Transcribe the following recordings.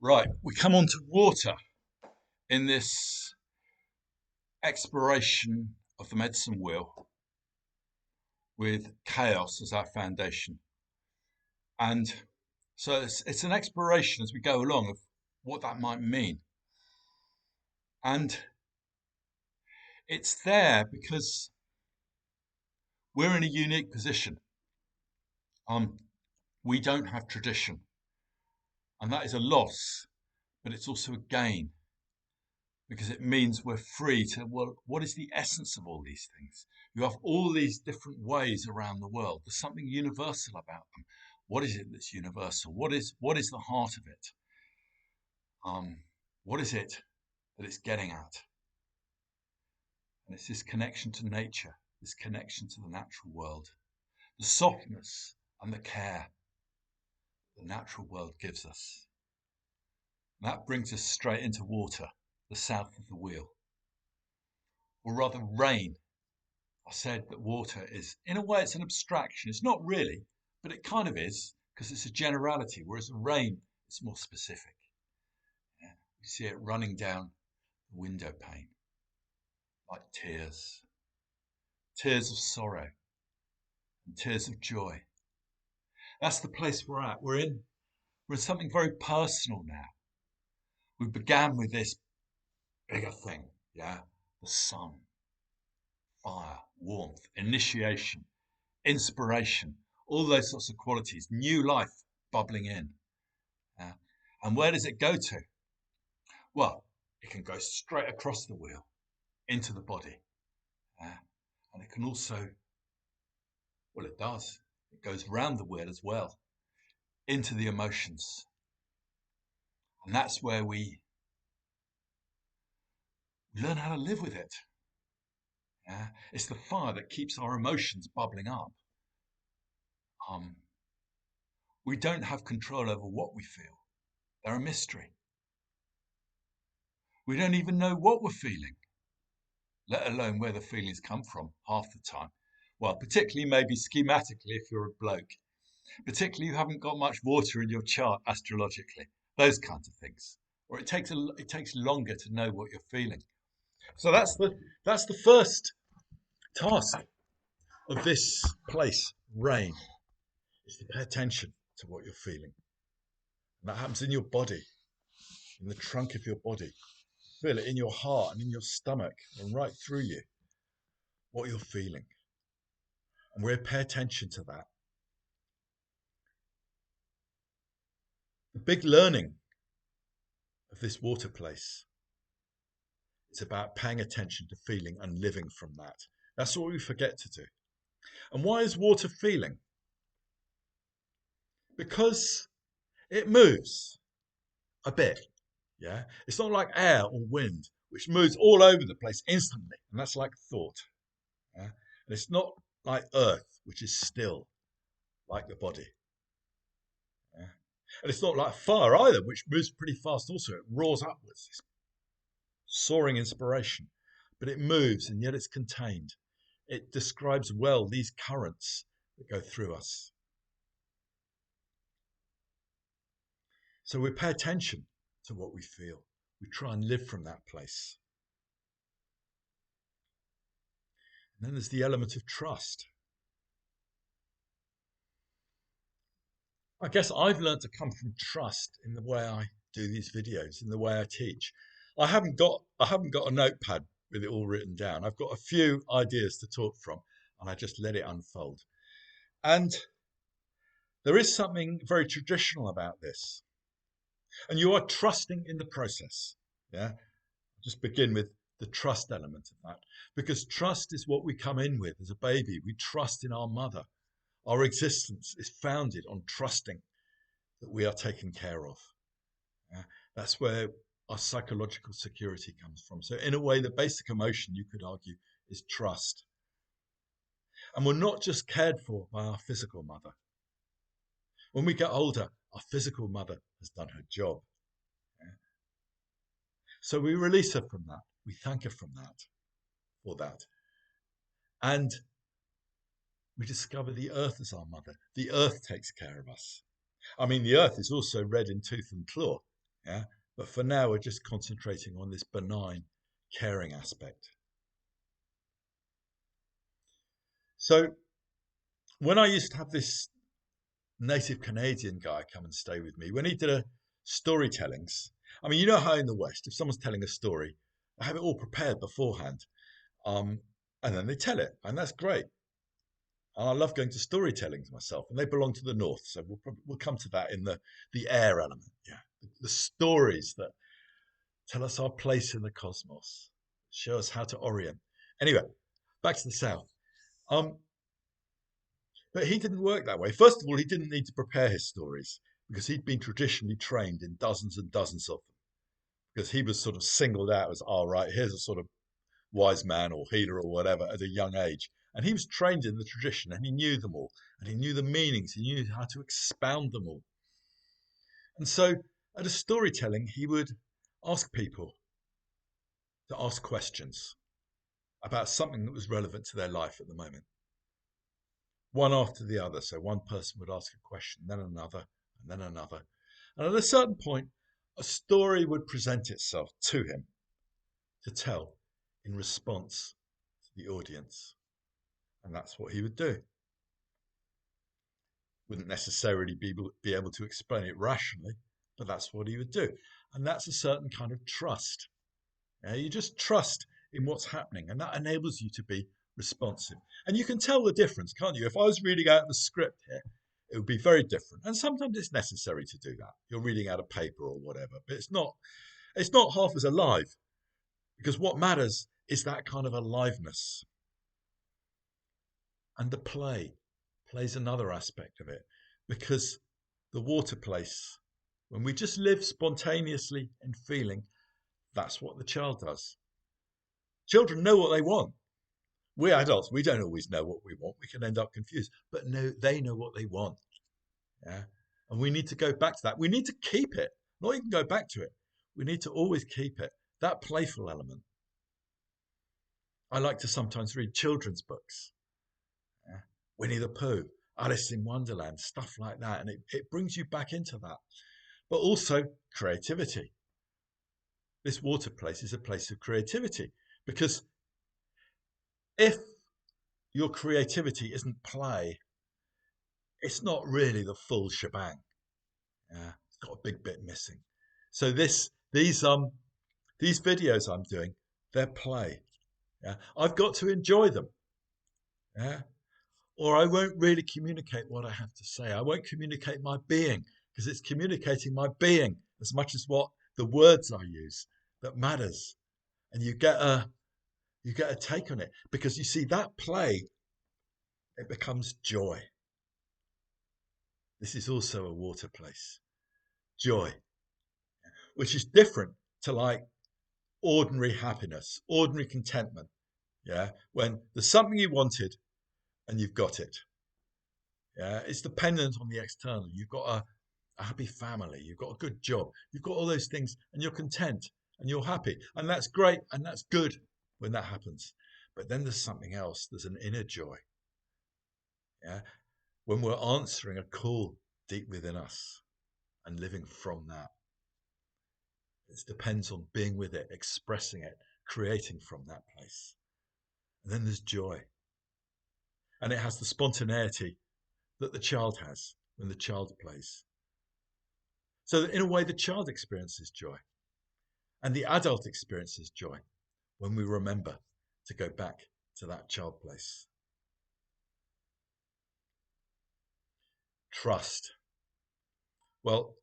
Right, we come on to water in this exploration of the medicine wheel with chaos as our foundation. And so it's an exploration as we go along of what that might mean. And it's there because we're in a unique position. Um, we don't have tradition, and that is a loss, but it's also a gain because it means we're free to, well, what is the essence of all these things? You have all these different ways around the world. There's something universal about them. What is it that's universal? What is the heart of it? What is it that it's getting at? And it's this connection to nature, this connection to the natural world, the softness and the care the natural world gives us. And that brings us straight into water, the south of the wheel, or rather rain. I said that water is, in a way, it's an abstraction. It's not really, but it kind of is because it's a generality, whereas rain is more specific. Yeah. You see it running down the window pane like tears, tears of sorrow and tears of joy. That's the place we're at. We're in something very personal now. We began with this bigger thing, yeah, the sun, fire, warmth, initiation, inspiration, all those sorts of qualities, new life bubbling in. Uh, and where does it go to? Well, it can go straight across the wheel into the body. Uh, and it can also, well, it does. It goes round the wheel as well into the emotions. And that's where we learn how to live with it. It's the fire that keeps our emotions bubbling up. Um, we don't have control over what we feel. They're a mystery. We don't even know what we're feeling, let alone where the feelings come from half the time. Well, particularly maybe schematically if you're a bloke, particularly you haven't got much water in your chart astrologically, those kinds of things. Or it takes longer to know what you're feeling. So that's the first task of this place, rain, is to pay attention to what you're feeling. And that happens in your body, in the trunk of your body. Feel it in your heart and in your stomach and right through you, what you're feeling. And we're pay attention to that. The big learning of this water place is about paying attention to feeling and living from that. That's what we forget to do. And why is water feeling? Because it moves a bit. Yeah, it's not like air or wind, which moves all over the place instantly, and that's like thought. Yeah? And it's not like earth, which is still, like the body. Yeah? And it's not like fire either, which moves pretty fast also. It roars upwards, this soaring inspiration, but it moves and yet it's contained. It describes well these currents that go through us. So we pay attention to what we feel. We try and live from that place. And then there's the element of trust. I guess I've learned to come from trust in the way I do these videos, in the way I teach. I haven't got a notepad with it all written down. I've got a few ideas to talk from, and I just let it unfold. And there is something very traditional about this. And you are trusting in the process. Yeah. Just begin with the trust element of that. Because trust is what we come in with as a baby. We trust in our mother. Our existence is founded on trusting that we are taken care of. Yeah? That's where our psychological security comes from. So, in a way, the basic emotion, you could argue, is trust. And we're not just cared for by our physical mother. When we get older, our physical mother has done her job. Yeah? So we release her from that. We thank her for that. And we discover the earth as our mother. The earth takes care of us. I mean, the earth is also red in tooth and claw. Yeah. But for now, we're just concentrating on this benign, caring aspect. So when I used to have this native Canadian guy come and stay with me, when he did a storytellings, I mean, you know how in the West, if someone's telling a story, I have it all prepared beforehand, um, and then they tell it, and that's great. And I love going to storytellings myself, and they belong to the North, so we'll come to that in the air element. Yeah, the stories that tell us our place in the cosmos, show us how to orient. Anyway, back to the South. Um, but he didn't work that way. First of all, he didn't need to prepare his stories because he'd been traditionally trained in dozens and dozens of them. Because he was sort of singled out as, all right, here's a sort of wise man or healer or whatever at a young age. And he was trained in the tradition and he knew them all. And he knew the meanings. He knew how to expound them all. And so at a storytelling, he would ask people to ask questions about something that was relevant to their life at the moment, one after the other. So one person would ask a question, then another, and then another. And at a certain point, a story would present itself to him to tell in response to the audience. And that's what he would do. Wouldn't necessarily be able to explain it rationally, but that's what he would do. And that's a certain kind of trust. You just trust in what's happening, and that enables you to be responsive. And you can tell the difference, can't you? If I was reading out the script here, it would be very different. And sometimes it's necessary to do that. You're reading out a paper or whatever, but it's not half as alive, because what matters is that kind of aliveness. And the play plays another aspect of it, because the water place, when we just live spontaneously in feeling, that's what the child does. Children know what they want. We adults, we don't always know what we want. We can end up confused, but no, they know what they want. Yeah. And we need to go back to that. We need to keep it, not even go back to it. We need to always keep it, that playful element. I like to sometimes read children's books. Yeah. Winnie the Pooh, Alice in Wonderland, stuff like that. And it brings you back into that. But also creativity. This water place is a place of creativity, because if your creativity isn't play, it's not really the full shebang. Yeah, it's got a big bit missing. So these videos I'm doing, they're play. Yeah, I've got to enjoy them. Yeah, or I won't really communicate what I have to say. I won't communicate my being, because it's communicating my being as much as what the words I use that matters. And you get a take on it, because you see that play, it becomes joy. This is also a water place. Joy, which is different to like ordinary happiness, ordinary contentment. Yeah, when there's something you wanted and you've got it. Yeah, it's dependent on the external. You've got a happy family, you've got a good job, you've got all those things, and you're content and you're happy, and that's great and that's good when that happens. But then there's something else. There's an inner joy. Yeah, when we're answering a call deep within us and living from that. It depends on being with it, expressing it, creating from that place. And then there's joy. And it has the spontaneity that the child has when the child plays. So that in a way, the child experiences joy. And the adult experiences joy when we remember to go back to that child place. Trust. Well,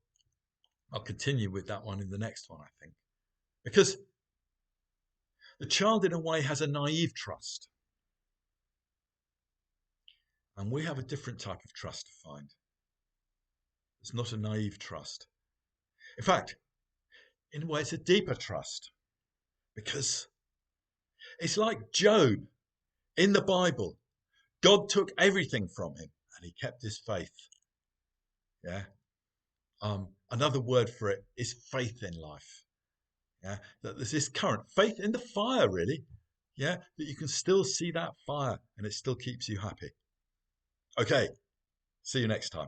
I'll continue with that one in the next one, I think. Because the child, in a way, has a naive trust. And we have a different type of trust to find. It's not a naive trust. In fact, in a way, it's a deeper trust, because it's like Job in the Bible. God took everything from him and he kept his faith. Yeah. Another word for it is faith in life. Yeah. That there's this current faith in the fire, really. Yeah. That you can still see that fire and it still keeps you happy. Okay. See you next time.